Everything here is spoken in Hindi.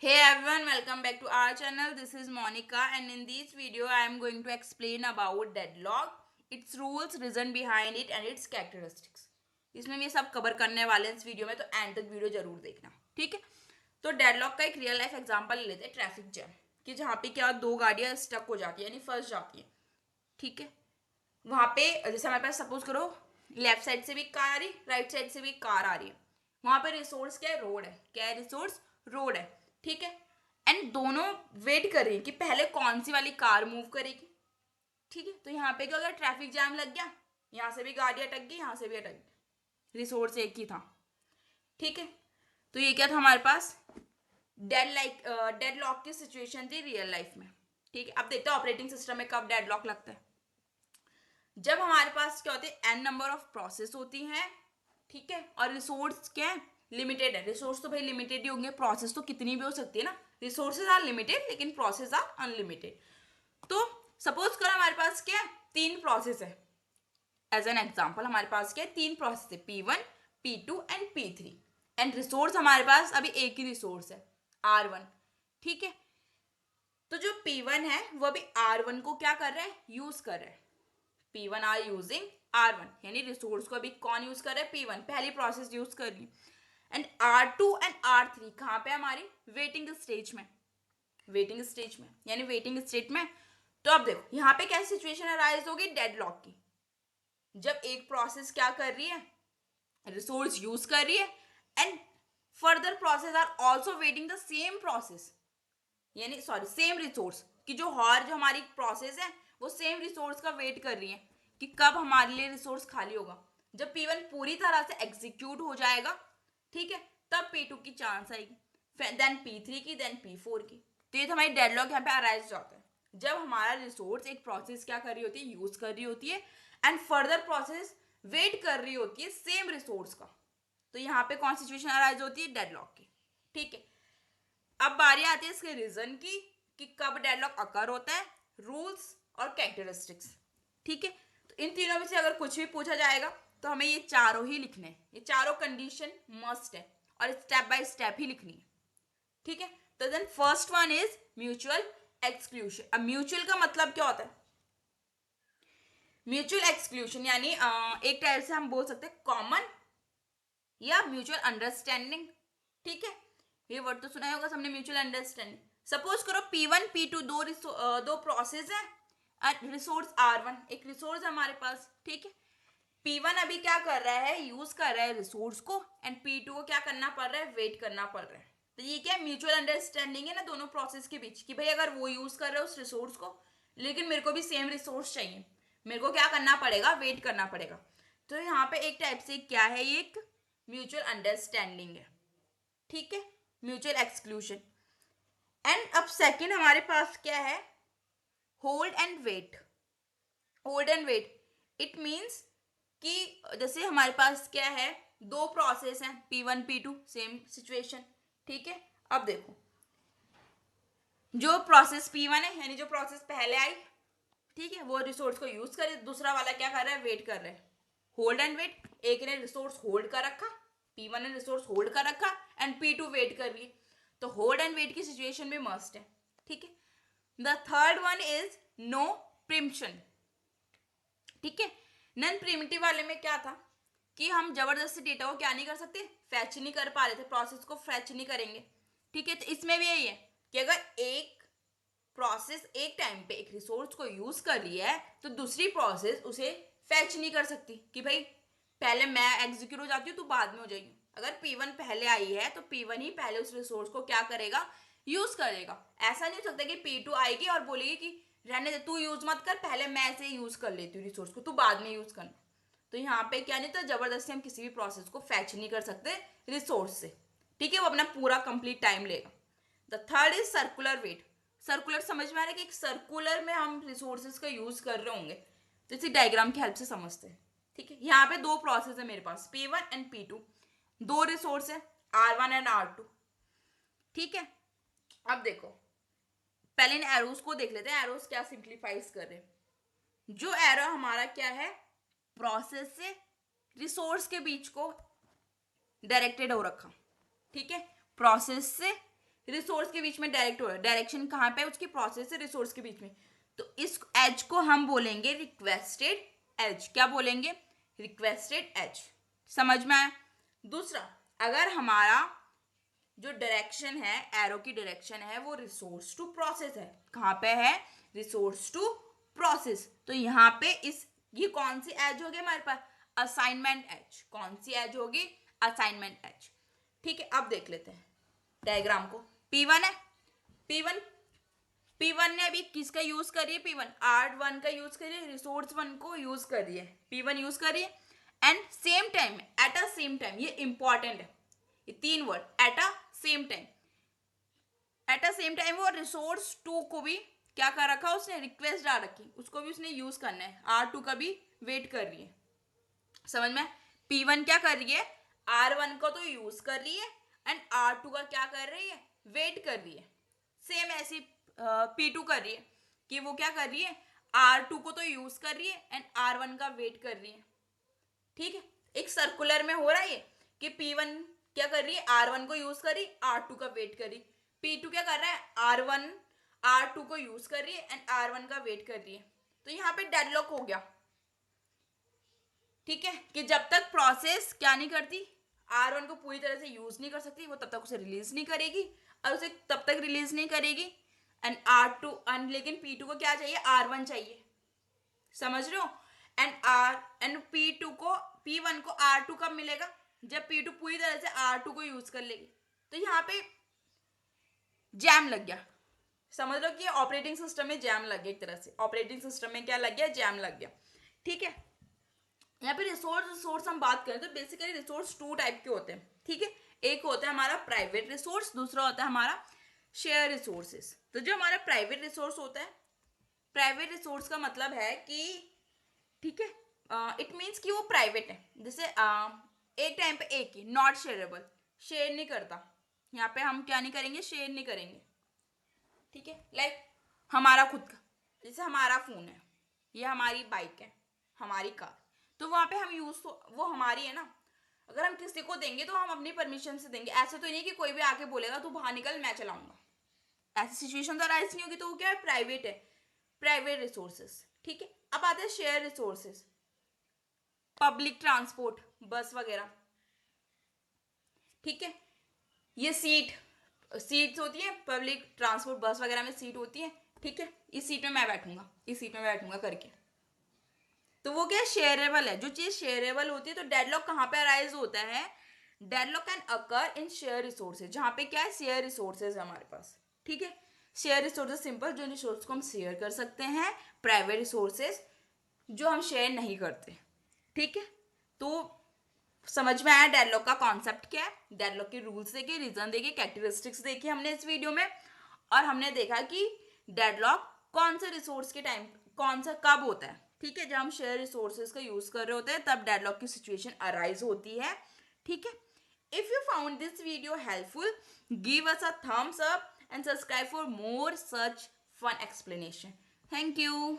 Hey everyone, welcome back to our channel. This is Monica and in this video I am going to explain about deadlock, its rules, reason behind it and its characteristics. इसमें हम ये सब कवर करने वाले हैं इस वीडियो में, तो एंड तक वीडियो जरूर देखना, ठीक है। तो डेडलॉक का एक रियल लाइफ एग्जांपल ले लेते हैं, ट्रैफिक जैम, कि जहाँ पे क्या दो गाड़ियाँ स्टक हो जाती है यानी फंस जाती हैं, ठीक है। वहाँ पे जैसे हमारे पास सपोज करो लेफ्ट साइड से भी कार आ रही, राइट साइड से भी कार आ रही है। वहाँ पे रिसोर्स क्या है? रोड है। क्या है? रिसोर्स रोड है, ठीक है। एंड दोनों वेट कर रही है कि पहले कौन सी वाली कार मूव करेगी, ठीक है। तो यहाँ पे क्या हो गया? ट्रैफिक जैम लग गया, यहाँ से भी गाड़ी अटक गई, यहाँ से भी अटक गई, रिसोर्स एक ही था, ठीक है। तो ये क्या था हमारे पास? डेडलॉक की सिचुएशन थी रियल लाइफ में, ठीक है। अब देखते हैं ऑपरेटिंग सिस्टम में कब डेडलॉक लगता है। जब हमारे पास क्या होते हैं? एन नंबर ऑफ प्रोसेस होती हैं, ठीक है। और रिसोर्स क्या है? लिमिटेड है। रिसोर्स तो भाई लिमिटेड ही होंगे, प्रोसेस तो कितनी भी हो सकती है ना। रिसोर्सेज आर लिमिटेड लेकिन प्रोसेस आर अनलिमिटेड। तो सपोज करो हमारे पास क्या है? तीन प्रोसेस है। एज एन एग्जाम्पल हमारे पास क्या है? तीन प्रोसेस है, P1, P2 and P3। And resource हमारे पास अभी एक ही रिसोर्स है, R1, ठीक है। तो जो P1 है वो अभी R1 को क्या कर रहा है? यूज कर रहा है। P1 आर यूजिंग R1, यानी रिसोर्स को अभी कौन यूज कर रहा है? P1, पहली प्रोसेस यूज कर रही है। एंड R2 एंड R3 कहाँ पे? हमारी वेटिंग स्टेज में। वेटिंग स्टेज में यानी वेटिंग स्टेट में। तो अब देखो यहाँ पे क्या सिचुएशन अराइज होगी? डेडलॉक की। जब एक प्रोसेस क्या कर रही है? रिसोर्स यूज कर रही है and further process are also waiting the same process, यानी सॉरी सेम रिसोर्स, कि जो हमारी प्रोसेस है वो सेम रिसोर्स का वेट कर रही है कि कब हमारे लिए रिसोर्स खाली होगा। जब P1 पूरी तरह से एग्जीक्यूट हो जाएगा, ठीक है, तब P2 की चांस आएगी, देन P3 की, देन P4 की। तो ये तो हमारी डेडलॉक यहाँ पे अराइज जाता है जब हमारा रिसोर्स एक प्रोसेस क्या कर रही होती है? यूज कर रही होती है एंड फर्दर प्रोसेस वेट कर रही होती है सेम रिसोर्स का। तो यहाँ पे कौन सिचुएशन अराइज होती है? डेडलॉक की, ठीक है। अब बारी आती है इसके रीजन की कि कब डेडलॉक अकर होता है, रूल्स और कैरेक्टरिस्टिक्स, ठीक है। तो इन तीनों में से अगर कुछ भी पूछा जाएगा तो हमें ये चारों ही लिखने हैं, ये चारों कंडीशन मस्ट है और स्टेप बाय स्टेप ही लिखनी है, ठीक है। तो then first one is mutual exclusion. अब म्यूचुअल का मतलब क्या होता है? म्यूचुअल एक्सक्लूशन यानी एक टाइप से हम बोल सकते हैं कॉमन या म्यूचुअल अंडरस्टैंडिंग, ठीक है। ये वर्ड तो सुना होगा सबने, म्यूचुअल अंडरस्टैंडिंग। सपोज करो P1 P2 दो प्रोसेस है, रिसोर्स R1 एक रिसोर्स है हमारे पास, ठीक है। P1 अभी क्या कर रहा है? यूज कर रहा है रिसोर्स को एंड P2 को क्या करना पड़ रहा है? वेट करना पड़ रहा है। तो ये क्या म्यूचुअल अंडरस्टैंडिंग है ना दोनों प्रोसेस के बीच, कि भाई अगर वो यूज कर रहे हो उस रिसोर्स को लेकिन मेरे को भी सेम रिसोर्स चाहिए, मेरे को क्या करना पड़ेगा? वेट करना पड़ेगा। तो यहाँ पे एक टाइप से क्या है? ये एक म्यूचुअल अंडरस्टैंडिंग है, ठीक है, म्यूचुअल एक्सक्लूशन। एंड अब सेकंड हमारे पास क्या है? Hold and wait. Hold and wait it means कि जैसे हमारे पास क्या है? दो प्रोसेस हैं, P1 P2 सेम सिचुएशन, ठीक है। अब देखो जो प्रोसेस P1 है यानी जो प्रोसेस पहले आई, ठीक है, वो रिसोर्स को यूज करे, दूसरा वाला क्या कर रहा है? वेट कर रहा है। होल्ड एंड वेट, एक ने रिसोर्स होल्ड कर रखा, P1 ने रिसोर्स होल्ड कर रखा एंड P2 वेट कर रही है। तो होल्ड एंड वेट की सिचुएशन भी मस्ट है, ठीक है। The third one is no preemption, ठीक है। नॉन प्रिमिटिव वाले में क्या था कि हम जबरदस्ती डेटा को क्या नहीं कर सकते? फैच नहीं कर पा रहे थे, प्रोसेस को फैच नहीं करेंगे, ठीक है। तो इसमें भी यही है कि अगर एक प्रोसेस एक टाइम पे एक रिसोर्स को यूज कर रही है तो दूसरी प्रोसेस उसे फैच नहीं कर सकती कि भाई पहले मैं एग्जीक्यूट हो जाती हूँ तो बाद में हो जाएगी। अगर P1 पहले आई है तो P1 ही पहले उस रिसोर्स को क्या करेगा? यूज करेगा। ऐसा नहीं हो सकता कि P2 आएगी और बोलेगी कि रहने दे, तू यूज मत कर, पहले मैं ऐसे यूज कर लेती हूँ रिसोर्स को, तू बाद में यूज करना। तो यहाँ पे क्या नहीं, तो जबरदस्ती हम किसी भी प्रोसेस को फैच नहीं कर सकते रिसोर्स से, ठीक है। वो अपना पूरा कंप्लीट टाइम लेगा। The third is circular wait. Circular समझ में आ रहा है कि एक सर्कुलर में हम रिसोर्सेज का यूज कर रहे होंगे, तो इसी डायग्राम की हेल्प से समझते हैं, ठीक है। यहाँ पे दो प्रोसेस है मेरे पास, P1 एंड P2, दो रिसोर्स है R1 एंड R2, ठीक है। अब देखो पहले इन एरोज को देख लेते हैं, एरोज क्या सिंप्लीफाइज कर रहे हैं। जो एरो हमारा क्या है? प्रोसेस से रिसोर्स के बीच को डायरेक्टेड हो रखा, ठीक है। प्रोसेस से रिसोर्स के बीच में डायरेक्ट हो रहा है, डायरेक्शन कहाँ पे है, उसकी प्रोसेस से रिसोर्स के बीच में, तो इस एज को हम बोलेंगे रिक्वेस्टेड एज। क्या बोलेंगे? Requested edge. समझ में आया? दूसरा, अगर हमारा जो डायरेक्शन है, एरो की डायरेक्शन है, वो रिसोर्स टू प्रोसेस है, कहाँ पे है? रिसोर्स टू प्रोसेस, तो यहाँ पे ये कौन सी एज होगी हमारे पास? Assignment age. कौन सी एज होगी? Assignment age. ठीक है, अब देख लेते हैं डायग्राम को। P1 है, P1 ने अभी किसका यूज करी है? P1 R1 का यूज करिए, रिसोर्स 1 को यूज करिए, P1 यूज करिए, and same time, at a same time, ये इंपॉर्टेंट है, ये 3 word, at a same time. At a same time वो रिसोर्स 2 को भी क्या कर रखा, उसने रिक्वेस्ट डाल रखी, उसको भी उसने यूज करना है, R2 का भी वेट कर रही है। समझ में? P1 क्या कर रही है? R1 को तो यूज कर रही है, एंड R2 का क्या कर रही है? वेट कर रही है। सेम ऐसी P2 कर रही है कि वो क्या कर रही है? R2 को तो यूज कर रही है एंड R1 का वेट कर रही है। ठीक है, एक सर्कुलर में हो रहा है ये कि P1 क्या कर रही है? R1 को यूज कर रही, R2 का वेट कर रही। P2 क्या कर रहा है? R1 R2 को यूज कर रही है एंड R1 का वेट कर रही है। तो यहाँ पे डेडलॉक हो गया। ठीक है, कि जब तक प्रोसेस क्या नहीं करती, R1 को पूरी तरह से यूज नहीं कर सकती, वो तब तक उसे रिलीज नहीं करेगी, और उसे तब तक रिलीज नहीं करेगी, एंड R2 लेकिन P2 को क्या चाहिए? R1 चाहिए। समझ रहे हो? एंड P1 को R2 कब मिलेगा? जब P2 पूरी तरह से R2 को यूज कर लेगी। तो यहाँ पे जैम लग गया। समझ लो कि ऑपरेटिंग सिस्टम में जैम लग गया, एक तरह से ऑपरेटिंग सिस्टम में क्या लग गया? जैम लग गया। ठीक है, यहाँ पे रिसोर्स हम बात करें तो बेसिकली रिसोर्स 2 टाइप के होते हैं। ठीक है, एक होता है हमारा प्राइवेट रिसोर्स, दूसरा होता है हमारा शेयर रिसोर्सेस। तो जो हमारा प्राइवेट रिसोर्स होता है, प्राइवेट रिसोर्स का मतलब है कि, ठीक है, इट मीन्स कि वो प्राइवेट है, जैसे एक टाइम पे एक ही, नॉट शेयरेबल, शेयर नहीं करता। यहाँ पे हम क्या नहीं करेंगे? शेयर नहीं करेंगे। ठीक है, लाइक हमारा खुद का, जैसे हमारा फोन है, ये हमारी बाइक है, हमारी कार, तो वहाँ पे हम यूज तो वो हमारी है ना। अगर हम किसी को देंगे तो हम अपनी परमिशन से देंगे, ऐसा तो नहीं कि कोई भी आके बोलेगा तू बाहर निकल मैं चलाऊंगा, ऐसी सिचुएशन तो राइज नहीं होगी। तो वो क्या है? प्राइवेट है, प्राइवेट रिसोर्सेस। ठीक है, अब आते हैं शेयर रिसोर्सेस, पब्लिक ट्रांसपोर्ट, बस वगैरह। ठीक है, ये सीट्स होती है पब्लिक ट्रांसपोर्ट, बस वगैरह में सीट होती है। ठीक है, इस सीट में मैं बैठूंगा, इस सीट में मैं बैठूंगा करके, तो वो क्या? शेयरेबल है। जो चीज शेयरेबल होती है, तो डेडलॉक कहाँ पे अराइज होता है? Deadlock can occur in share resources, जहाँ पे क्या है? शेयर रिसोर्सेज है हमारे पास। ठीक है, शेयर रिसोर्सेज सिंपल, जो रिसोर्स को हम शेयर कर सकते हैं, प्राइवेट रिसोर्सेज जो हम शेयर नहीं करते। ठीक है, तो समझ में आया डेडलॉक का कॉन्सेप्ट क्या है? डेडलॉक के रूल्स देखे, रीजन देखे, कैरेक्टरिस्टिक्स देखी हमने इस वीडियो में, और हमने देखा कि डेडलॉक कौन सा रिसोर्स के टाइम, कौन सा कब होता है। ठीक है, जब हम शेयर रिसोर्सेज का यूज कर रहे होते हैं तब डेडलॉक की सिचुएशन अराइज होती है। ठीक है, if you found this video helpful, give us a thumbs up and subscribe for more such fun explanation. Thank you.